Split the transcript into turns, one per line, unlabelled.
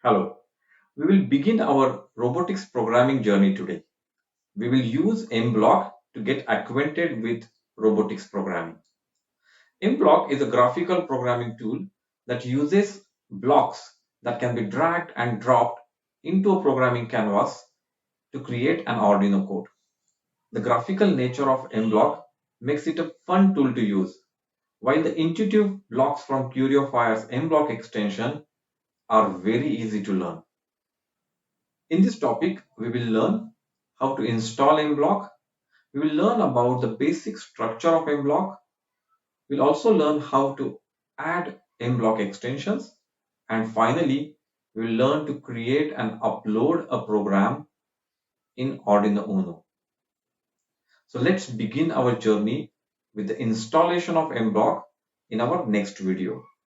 Hello, we will begin our robotics programming journey today. We will use MBlock to get acquainted with robotics programming. MBlock is a graphical programming tool that uses blocks that can be dragged and dropped into a programming canvas to create an Arduino code. The graphical nature of MBlock makes it a fun tool to use, while the intuitive blocks from CurioFire's MBlock extension are very easy to learn. In this topic, we will learn how to install MBlock. We will learn about the basic structure of MBlock. We'll also learn how to add MBlock extensions. And finally, we will learn to create and upload a program in Arduino Uno. So let's begin our journey with the installation of MBlock in our next video.